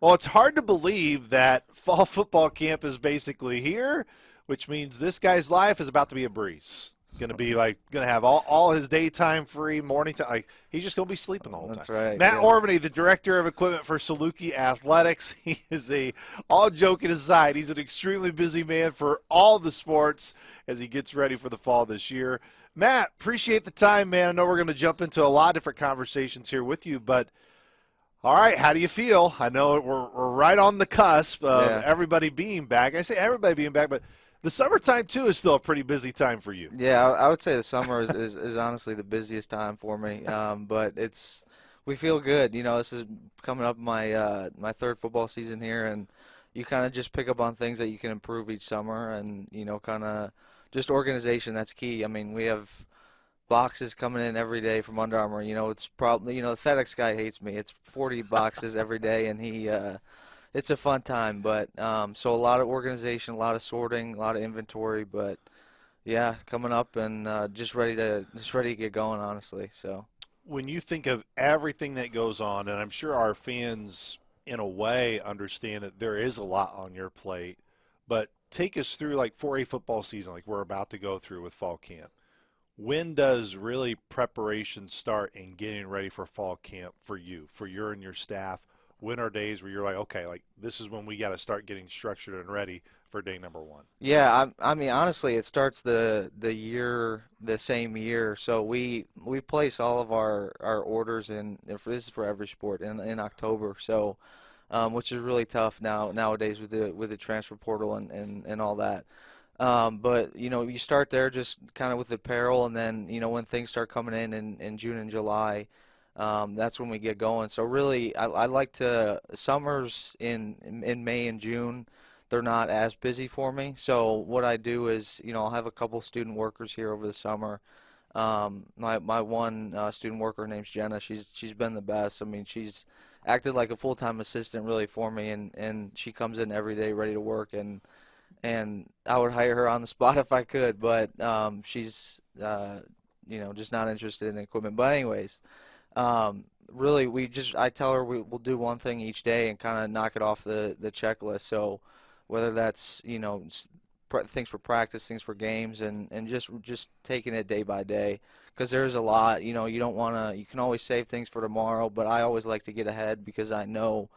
Well, it's hard to believe that fall football camp is basically here, which means this guy's life is about to be a breeze. Going to be like going to have all his daytime free, morning time. Like he's just going to be sleeping the whole time. That's right. Matt yeah. Orbany, the director of equipment for Saluki Athletics, he is all joking aside, he's an extremely busy man for all the sports as he gets ready for the fall this year. Matt, appreciate the time, man. I know we're going to jump into a lot of different conversations here with you, but all right, how do you feel? I know we're right on the cusp of everybody being back. I say everybody being back, but the summertime, too, is still a pretty busy time for you. Yeah, I would say the summer is honestly the busiest time for me. But we feel good. You know, this is coming up my my third football season here, and you kind of just pick up on things that you can improve each summer, and you know, kind of just organization. That's key. I mean, we have boxes coming in every day from Under Armour. You know, it's probably the FedEx guy hates me. It's 40 boxes every day, and it's a fun time, but so a lot of organization, a lot of sorting, a lot of inventory, but yeah, coming up and just ready to get going, honestly. So when you think of everything that goes on, and I'm sure our fans in a way understand that there is a lot on your plate, but take us through like 4A football season, like we're about to go through with fall camp. When does really preparation start in getting ready for fall camp for you and your staff? When are days where you're like, okay, like this is when we got to start getting structured and ready for day number one? Yeah, I mean, honestly, it starts the same year. So we place all of our orders in. This is for every sport in October. So, which is really tough nowadays with the transfer portal and all that. But you know, you start there just kind of with apparel, and then you know when things start coming in June and July. That's when we get going. So really, I like to summers in May and June. They're not as busy for me. So what I do is, you know, I'll have a couple student workers here over the summer. My one student worker, her name's Jenna. She's been the best. I mean, she's acted like a full-time assistant really for me, and she comes in every day ready to work, and I would hire her on the spot if I could, but she's you know, just not interested in equipment. But anyways. Really, I tell her we'll do one thing each day and kind of knock it off the checklist. So whether that's, you know, things for practice, things for games, and just taking it day by day, because there's a lot, you know, you can always save things for tomorrow, but I always like to get ahead because I know,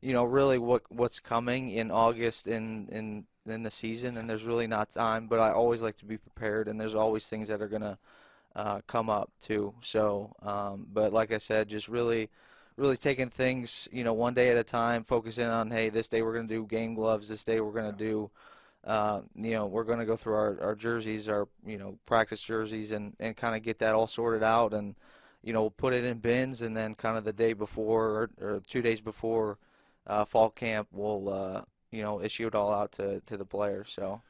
you know, really what's coming in August in the season, and there's really not time, but I always like to be prepared, and there's always things that are going to come up too. So, but like I said, just really taking things, you know, one day at a time, focusing on, hey, this day we're going to do game gloves. This day we're going to do, you know, we're going to go through our jerseys, our, you know, practice jerseys, and kind of get that all sorted out, and, you know, we'll put it in bins, and then kind of the day before or 2 days before fall camp, we'll, you know, issue it all out to the players. So.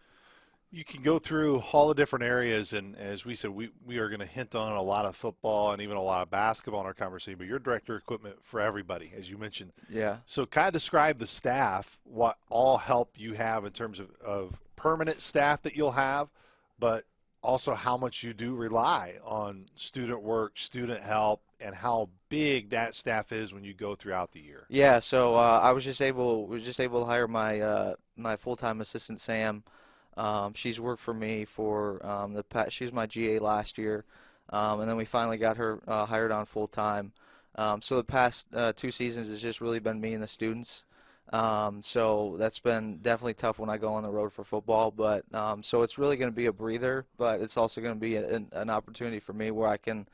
You can go through all the different areas, and as we said, we are going to hint on a lot of football and even a lot of basketball in our conversation, but you're director of equipment for everybody, as you mentioned. Yeah. So kind of describe the staff, what all help you have in terms of permanent staff that you'll have, but also how much you do rely on student work, student help, and how big that staff is when you go throughout the year. Yeah, so I was just able to hire my full-time assistant, Sam. She's worked for me for she was my GA last year, and then we finally got her hired on full time. So the past 2 seasons has just really been me and the students. So that's been definitely tough when I go on the road for football. But so it's really going to be a breather, but it's also going to be an opportunity for me where I can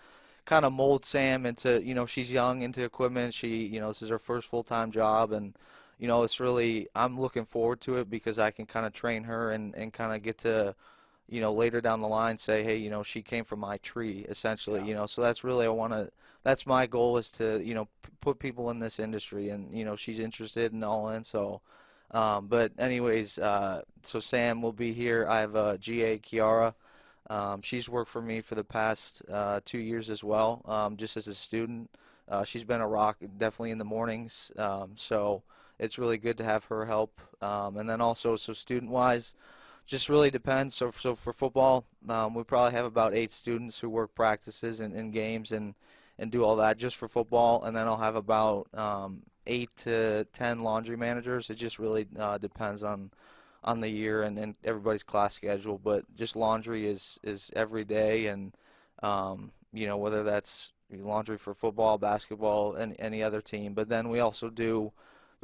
kind of mold Sam into, you know, she's young, into equipment. She, you know, this is her first full-time job, and you know, it's really, I'm looking forward to it because I can kind of train her and kind of get to, you know, later down the line say, hey, you know, she came from my tree, essentially, you know. So that's really, that's my goal, is to, you know, put people in this industry, and, you know, she's interested and all in. So, but anyways, so Sam will be here. I have GA, Kiara. She's worked for me for the past 2 years as well, just as a student. She's been a rock, definitely in the mornings. So it's really good to have her help. And then also, so student-wise, just really depends. So for football, we probably have about 8 students who work practices and games and do all that just for football. And then I'll have about 8 to 10 laundry managers. It just really depends on the year and everybody's class schedule. But just laundry is every day, and whether that's laundry for football, basketball, and any other team. But then they'll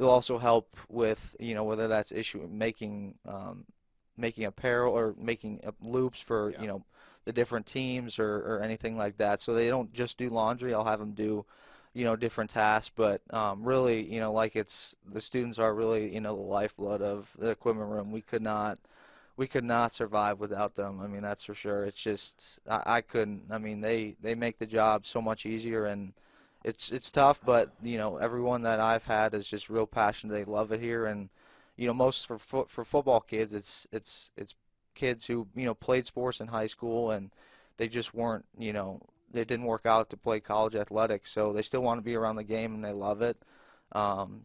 also help with whether that's making apparel or making loops for the different teams or anything like that. So they don't just do laundry. I'll have them do different tasks, but really like the students are really the lifeblood of the equipment room. We could not survive without them. I mean, that's for sure. It's just I couldn't. I mean, they make the job so much easier, and it's tough, but everyone that I've had is just real passionate. They love it here, and most for football kids, it's kids who played sports in high school, and they just weren't they didn't work out to play college athletics, so they still want to be around the game and they love it.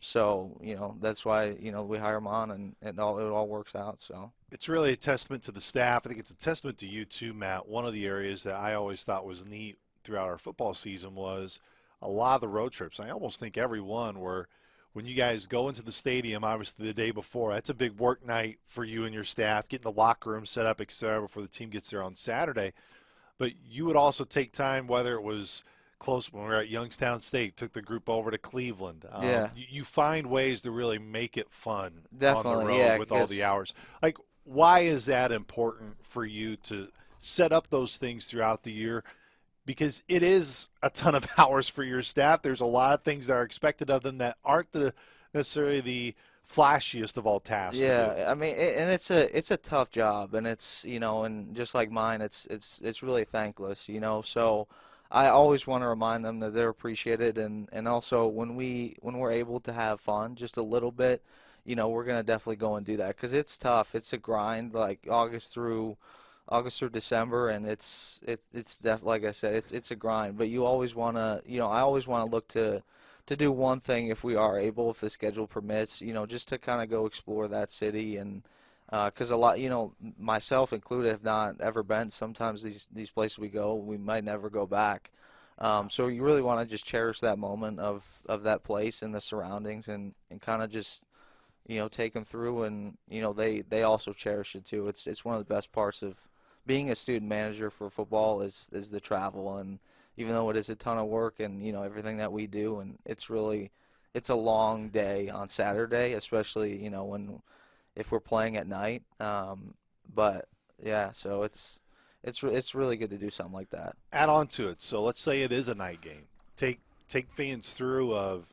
So that's why we hire them on, and it all works out. So it's really a testament to the staff. I think it's a testament to you too, Matt. One of the areas that I always thought was neat throughout our football season was a lot of the road trips. I almost think every one were when you guys go into the stadium, obviously the day before, that's a big work night for you and your staff, getting the locker room set up, et cetera, before the team gets there on Saturday. But you would also take time, whether it was close when we were at Youngstown State, took the group over to Cleveland. Yeah. You find ways to really make it fun definitely, on the road yeah, with all the hours. Like, why is that important for you to set up those things throughout the year? Because it is a ton of hours for your staff. There's a lot of things that are expected of them that aren't necessarily the flashiest of all tasks. Yeah, I mean, and it's a tough job, and it's and just like mine, it's really thankless, So I always want to remind them that they're appreciated, and also when we're able to have fun just a little bit, we're gonna definitely go and do that because it's tough. It's a grind, like August through December, and it's like I said, it's a grind. But you always want to, I always want to look to do one thing if we are able, if the schedule permits, just to kind of go explore that city, and because a lot, myself included, have not ever been. Sometimes these places we go, we might never go back. So you really want to just cherish that moment of that place and the surroundings, and kind of just take them through, and they also cherish it too. It's one of the best parts of being a student manager for football is the travel, and even though it is a ton of work and everything that we do, and it's a long day on Saturday, especially if we're playing at night. But yeah, so it's really good to do something like that. Add on to it. So let's say it is a night game. Take fans through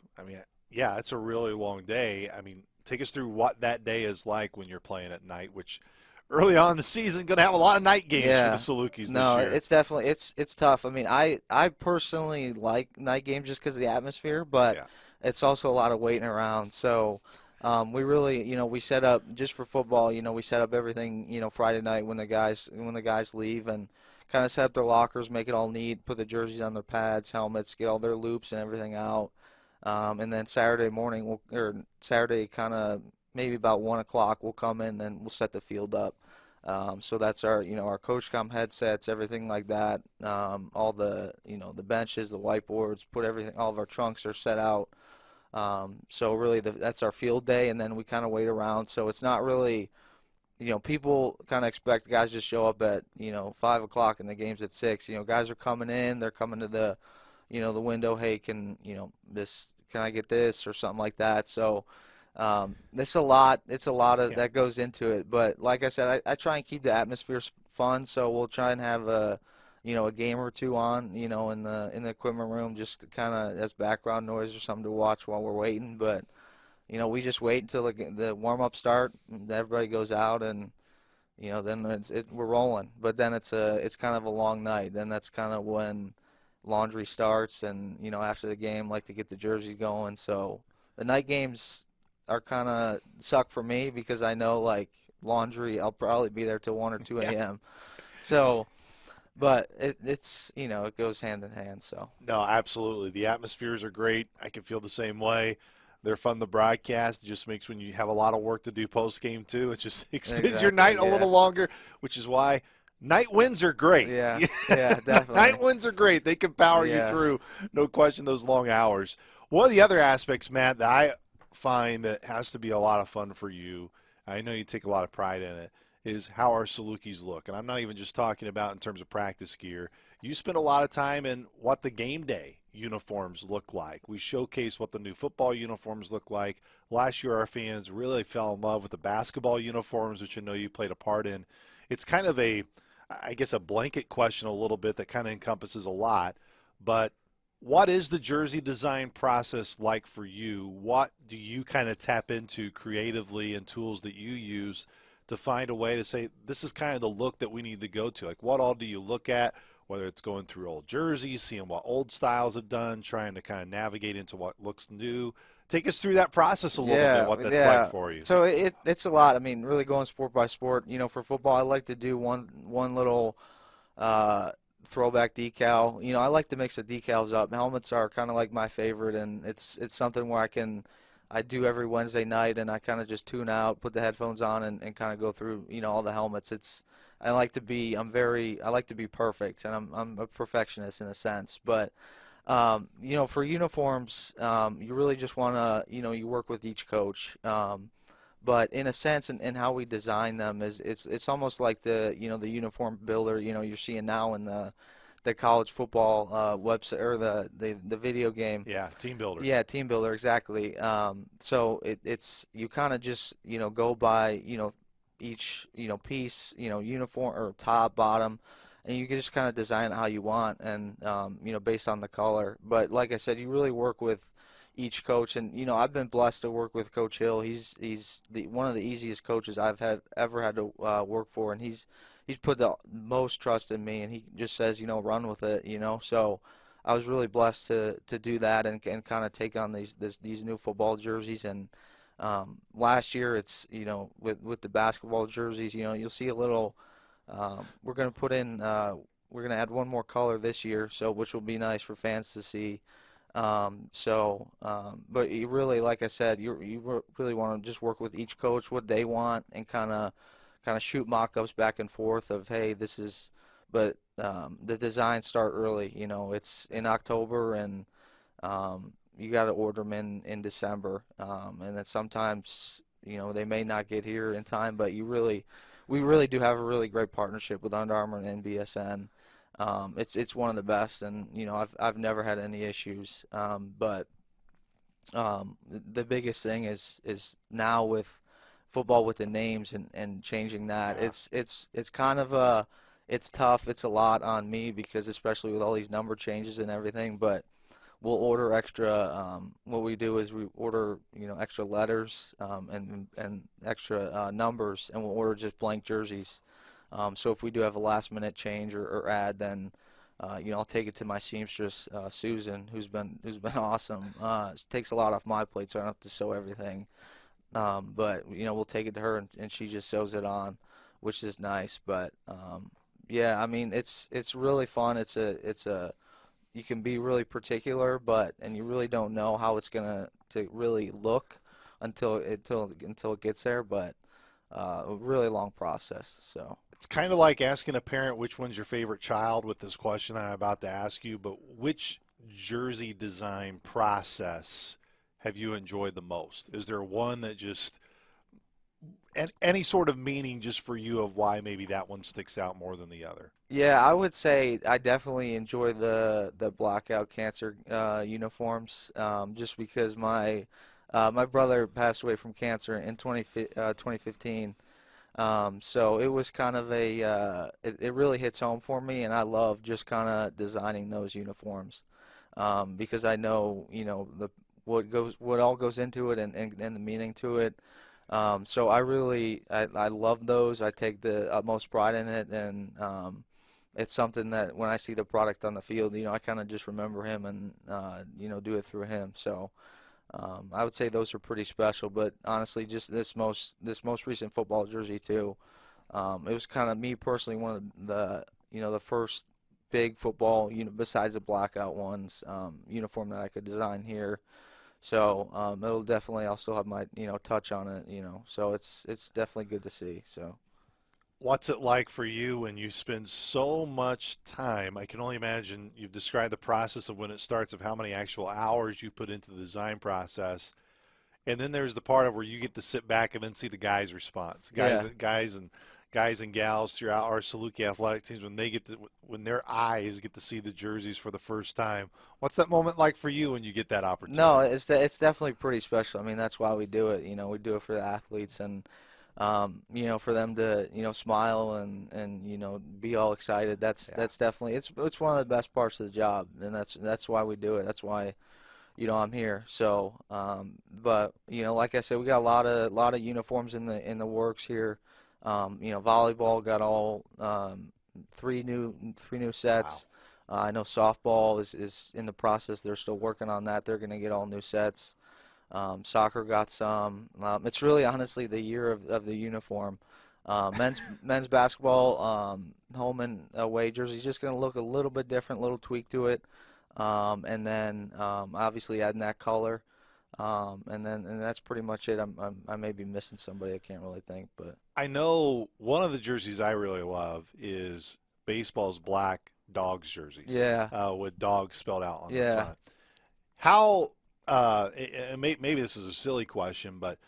yeah, it's a really long day. I mean, take us through what that day is like when you're playing at night, which early on in the season going to have a lot of night games for the Salukis this year. No, it's definitely it's tough. I mean, I personally like night games just because of the atmosphere, but it's also a lot of waiting around. So we really, we set up just for football. We set up everything, Friday night when the guys leave, and kind of set up their lockers, make it all neat, put the jerseys on their pads, helmets, get all their loops and everything out. And then Saturday morning, Saturday kind of maybe about 1 o'clock, we'll come in and we'll set the field up. So that's our, our coach comm headsets, everything like that. All the, the benches, the whiteboards, all of our trunks are set out. So really that's our field day, and then we kind of wait around. So it's not really, people kind of expect guys to show up at, 5 o'clock and the game's at 6. Guys are coming in, they're coming to the, the window, hey, can I get this or something like that. So it's a lot of that goes into it. But like I said, I try and keep the atmosphere fun, so we'll try and have a game or two on, in the equipment room, just kind of as background noise or something to watch while we're waiting. But we just wait until the warm-up start, and everybody goes out, and then we're rolling. But then it's kind of a long night. Then that's kind of when laundry starts, and after the game, like to get the jerseys going. So the night games are kind of suck for me because I know, like, laundry, I'll probably be there till 1 or 2 a.m. So, but it's it goes hand in hand. So no, absolutely, the atmospheres are great. I can feel the same way. They're fun to broadcast. It just makes when you have a lot of work to do post game too, it just extends your night a little longer, which is why night wins are great. Yeah, definitely. Night wins are great. They can power you through, no question, those long hours. One of the other aspects, Matt, that I find that has to be a lot of fun for you, I know you take a lot of pride in it, is how our Salukis look. And I'm not even just talking about in terms of practice gear. You spend a lot of time in what the game day uniforms look like. We showcase what the new football uniforms look like. Last year, our fans really fell in love with the basketball uniforms, which I know you played a part in. It's kind of a, I guess, a blanket question a little bit that kind of encompasses a lot. But what is the jersey design process like for you? What do you kind of tap into creatively and tools that you use to find a way to say, this is kind of the look that we need to go to? Like, what all do you look at, whether it's going through old jerseys, seeing what old styles have done, trying to kind of navigate into what looks new? Take us through that process a little bit, what that's like for you. So it's a lot. I mean, really going sport by sport. For football, I like to do one little uh, throwback decal. I like to mix the decals up. Helmets are kind of like my favorite, and it's something where I do every Wednesday night, and I kind of just tune out, put the headphones on, and kind of go through all the helmets. I like to be I like to be perfect, and I'm a perfectionist in a sense, but. For uniforms, you really just want to, you work with each coach. But in a sense, in how we design them it's almost like the uniform builder, you're seeing now in the college football website or the video game. Yeah, team builder. Yeah, team builder, exactly. So it's you kind of just go by each piece, uniform or top, bottom, and you can just kind of design it how you want, and based on the color. But like I said, you really work with each coach, and I've been blessed to work with Coach Hill. He's one of the easiest coaches I've ever had to work for, and he's put the most trust in me, and he just says run with it. So I was really blessed to do that and kind of take on these new football jerseys. And last year it's with the basketball jerseys, you'll see a little. We're going to put in. We're going to add one more color this year, so which will be nice for fans to see. But you really, like I said, you really want to just work with each coach what they want and kind of shoot mock-ups back and forth of, hey, this is. But the designs start early. It's in October, and you got to order them in December, and then sometimes they may not get here in time, but we really do have a really great partnership with Under Armour and NBSN. It's one of the best, and I've never had any issues. But the biggest thing is now with football with the names and changing that. Yeah. It's kind of it's tough. It's a lot on me because especially with all these number changes and everything. But we'll order extra. What we do is we order extra letters and extra numbers, and we'll order just blank jerseys. So if we do have a last minute change or add, then I'll take it to my seamstress Susan, who's been awesome. Takes a lot off my plate, so I don't have to sew everything. But we'll take it to her, and she just sews it on, which is nice. But yeah, I mean it's really fun. It's a you can be really particular, and you really don't know how it's gonna to really look until it gets there. But a really long process. So It's kind of like asking a parent which one's your favorite child with this question I'm about to ask you, but which jersey design process have you enjoyed the most? Is there one that just, and any sort of meaning just for you of why maybe that one sticks out more than the other? yeah, I would say I definitely enjoy the blackout cancer uniforms, just because my brother passed away from cancer in 2015. So it was kind of it really hits home for me, and I love just kind of designing those uniforms, because I know, what all goes into it and the meaning to it. So I love those. I take the utmost pride in it, and it's something that when I see the product on the field, I kind of just remember him and do it through him. So. I would say those are pretty special, but honestly, just this most recent football jersey too. It was kind of me personally one of the first big football, besides the blackout ones, uniform that I could design here. So it'll definitely, I'll still have my touch on it. So it's definitely good to see. So. What's it like for you when you spend so much time? I can only imagine you've described the process of when it starts, of how many actual hours you put into the design process. And then there's the part of where you get to sit back and then see the guys' response. Yeah. Guys and gals throughout our Saluki athletic teams, when their eyes get to see the jerseys for the first time. What's that moment like for you when you get that No, opportunity? it's definitely pretty special. I mean, that's why we do it. We do it for the athletes and for them to smile and be all excited. Yeah. That's definitely it's one of the best parts of the job, and that's why we do it. That's why I'm here. So, but like I said, we got a lot of uniforms in the works here. Volleyball got all three new Wow. sets. I know softball is in the process. They're still working on that. They're going to get all new sets. Soccer got some. It's really honestly the year of the uniform. Men's basketball home and away jersey is just going to look a little bit different, a little tweak to it, and then obviously adding that color, and that's pretty much it. I may be missing somebody. I can't really think, but I know one of the jerseys I really love is baseball's black dogs jerseys, yeah, with dogs spelled out on the yeah. front. How, maybe this is a silly question, but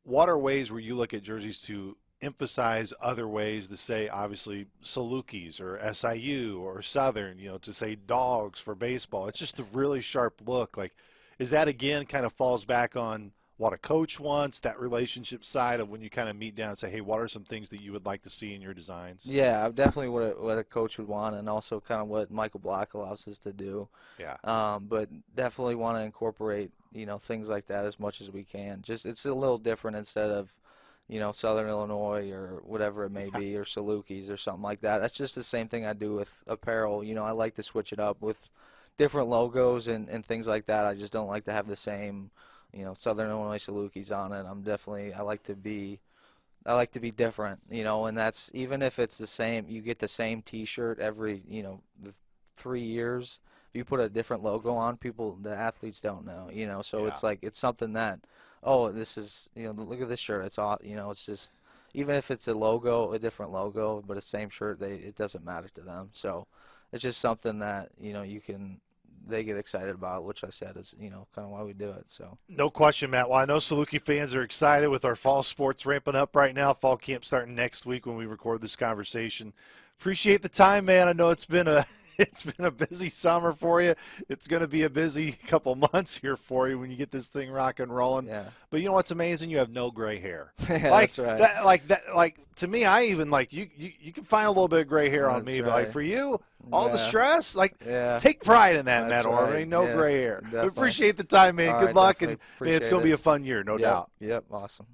what are ways where you look at jerseys to emphasize other ways to say, obviously, Salukis or SIU or Southern, to say dogs for baseball? It's just a really sharp look. Like, is that, again, kind of falls back on what a coach wants, that relationship side of when you kind of meet down and say, hey, what are some things that you would like to see in your designs? Yeah, definitely what a coach would want, and also kind of what Michael Black allows us to do. Yeah. But definitely want to incorporate things like that as much as we can. Just it's a little different instead of Southern Illinois or whatever it may be, or Salukis or something like that. That's just the same thing I do with apparel. I like to switch it up with different logos and things like that. I just don't like to have the same Southern Illinois Salukis on it. I like to be different, and that's even if it's the same, you get the same T-shirt every, the 3 years. If you put a different logo on, the athletes don't know, so Yeah. it's like, it's something that, oh, this is, look at this shirt. It's all, it's just, even if it's a different logo, but the same shirt, it doesn't matter to them. So it's just something that, they get excited about, which I said is, kind of why we do it. So. No question, Matt. Well, I know Saluki fans are excited with our fall sports ramping up right now. Fall camp starting next week when we record this conversation. Appreciate the time, man. I know it's been a it's been a busy summer for you. It's going to be a busy couple months here for you when you get this thing rock and rolling. Yeah. But you know what's amazing? You have no gray hair. Yeah, Like that's right. like to me, I even like you can find a little bit of gray hair on That's me, but like right. for you, all the Yeah. stress, like Yeah. take pride in that, Matt That's Orbany. right. No Yeah, gray hair. We definitely. appreciate the time, man. All Good right, luck, definitely and man, it's appreciate going to it. be a fun year, no Yep, doubt. yep, awesome.